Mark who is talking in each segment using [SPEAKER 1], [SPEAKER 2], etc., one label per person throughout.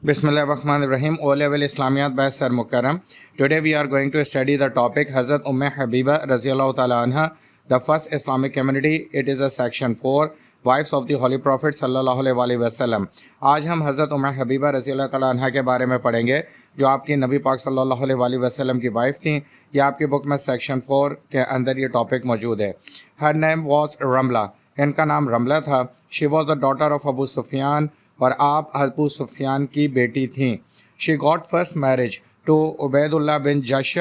[SPEAKER 1] Bismillahirrahmanirrahim. O level Islamiyat by Sir Mukarram. Today we are going to study the topic Hazrat Habiba Raziyallahu Ta'ala Anha, the first Islamic community. It is a section 4, wives of the Holy Prophet Sallallahu Alaihi Wasallam. आज हम हज़रत Habiba रज़ियल्लाहु ताला अन्हा के बारे में पढ़ेंगे जो आपकी नबी पाक सल्लल्लाहु अलैहि वसल्लम की वाइफ थी। ये आपकी बुक में सेक्शन 4 के अंदर ये टॉपिक मौजूद है। हर नेम वॉज रमला, इनका नाम रमला था। She was the daughter of Abu Sufyan, और आप अबू सुफियान की बेटी थीं। She got first marriage to Ubaidullah bin Jahsh,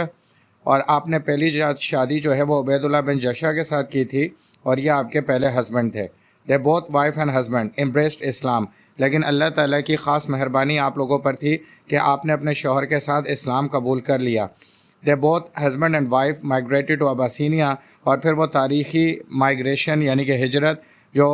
[SPEAKER 1] और आपने पहली शादी जो है वो उबैदुल्लाह बिन जशा के साथ की थी, और ये आपके पहले हस्बैंड थे। They both wife and husband embraced Islam, लेकिन अल्लाह ताला की ख़ास मेहरबानी आप लोगों पर थी कि आपने अपने शौहर के साथ इस्लाम कबूल कर लिया। They both husband and wife migrated to Abyssinia, और फिर वो तारीख़ी माइग्रेशन यानी कि हिजरत जो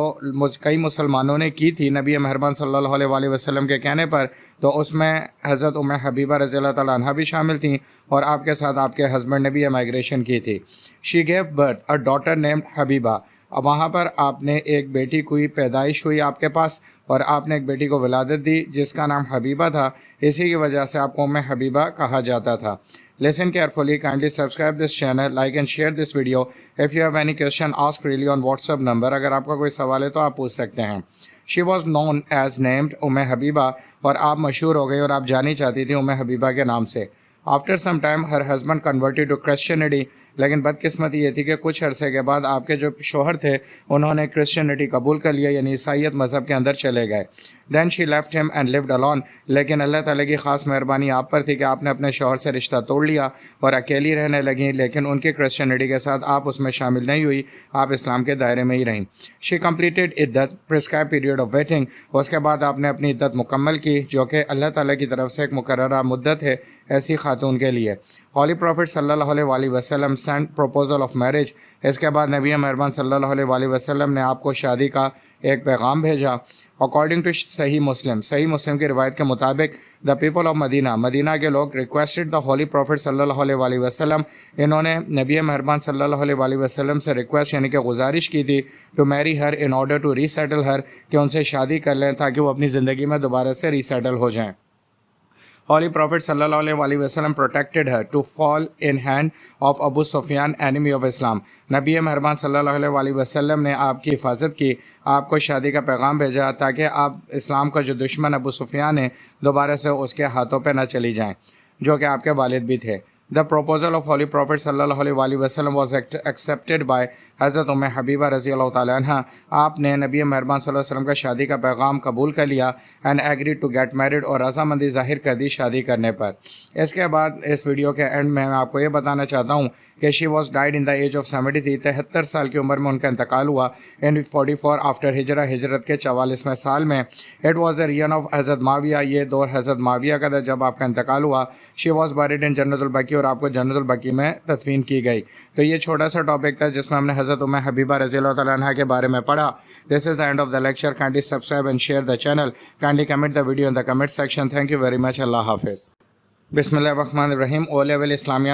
[SPEAKER 1] कई मुसलमानों ने की थी नबी मेहरबान सल्लल्लाहु अलैहि वसल्लम के कहने पर, तो उसमें हज़रत हबीबा रज़ियल्लाहु ताला अन्हा भी शामिल थीं, और आपके साथ आपके हस्बैंड ने भी ये माइग्रेशन की थी। She gave birth a daughter named Habiba, अब वहाँ पर आपने एक बेटी की पैदाइश हुई आपके पास, और आपने एक बेटी को विलादत दी जिसका नाम हबीबा था। इसी की वजह से आपको हबीबा कहा जाता था। Listen carefully, kindly subscribe this channel, like and share this video. If you have any question, ask freely on WhatsApp number. अगर आपका कोई सवाल है तो आप पूछ सकते हैं। She was known as named Habiba, और आप मशहूर हो गई और आप जानी चाहती थी हबीबा के नाम से। After some time, her husband converted to Christianity, लेकिन बदकिस्मती ये थी कि कुछ अरसे के बाद आपके जो शोहर थे उन्होंने क्रिश्चियनिटी कबूल कर लिया, यानी ईसाईयत मज़हब के अंदर चले गए। Then she left him and lived alone, लेकिन अल्लाह ताला की ख़ास मेहरबानी आप पर थी कि आपने अपने शोहर से रिश्ता तोड़ लिया और अकेली रहने लगी, लेकिन उनकी क्रिश्चियनिटी के साथ आप उसमें शामिल नहीं हुई, आप इस्लाम के दायरे में ही रहीं। शी कम्प्लीटेड इद्दत प्रिस्क्राइब पीरियड ऑफ वेटिंग, उसके बाद आपने अपनी इद्दत मुकम्मल की जो कि अल्लाह ताला की तरफ से एक मुकर्ररा मुद्दत है ऐसी खातून के लिए। हॉली प्रॉफिट सल्लल्लाहु अलैहि वसल्लम सेंट प्रपोजल ऑफ मैरिज, इसके बाद नबी मेहरबान सल्लल्लाहु अलैहि वसल्लम ने आपको शादी का एक पैगाम भेजा। अकॉर्डिंग टू सही मुस्लिम की रिवायत के मुताबिक द पीपल ऑफ मदीना के लोग रिक्वेस्टेड द हॉली प्रॉफिट सल्लल्लाहु अलैहि वसल्लम, इन्होंने नबी मेहरबान सल्लल्लाहु अलैहि वसल्लम से रिक्वेस्ट यानी कि गुजारिश की थी to marry her in order to resettle her, कि उनसे शादी कर लें ताकि वो अपनी ज़िंदगी में दोबारा से रीसेटल हो जाएँ। Holy Prophet sallallahu alaihi wasallam protected her to fall in hand of Abu Sufyan, enemy of Islam. नबी मेहरबान सल्लल्लाहु अलैहि वसल्लम ने आपकी हिफाजत की, आपको शादी का पैगाम भेजा ताकि आप इस्लाम का जो दुश्मन अबू सुफियान है दोबारा से उसके हाथों पे न चली जाएं, जो कि आपके वालिद भी थे। The proposal of Holy Prophet sallallahu alaihi wasallam was accepted by हज़रत हबीबा रज़ियल्लाहु ताला अन्हा, आपने नबी मेहरबान सल्लल्लाहु अलैहि वसल्लम का शादी का पैगाम कबूल कर लिया and agree to get married, और रज़ामंदी ज़ाहिर कर दी शादी करने पर। इसके बाद इस वीडियो के एंड में मैं आपको ये बताना चाहता हूँ कि she was died in the age of 73, 73 साल की उम्र में उनका इंतकाल हुआ। इन 44 आफ्टर हिजरत के 44वें साल में। It was the rayon of हज़रत माविया, ये दौर हज़रत माविया का था जब आपका इंतकाल हुआ। शी वॉज बरीड इन जन्नतुल बकी, और आपको जन्नतुल बकी में तदफीन की गई। तो ये छोटा सा टॉपिक था जिसमें हमने हज़रत हबीबा रज़ियल्लाहु ताला अन्हा के बारे में पढ़ा। This is the end of the lecture. Kindly subscribe and share the channel, kindly comment the video in the comment section. Thank you very much. Allah हाफिज़। बिस्मिल्लाहिर्रहमानिर्रहीम। O level Islamia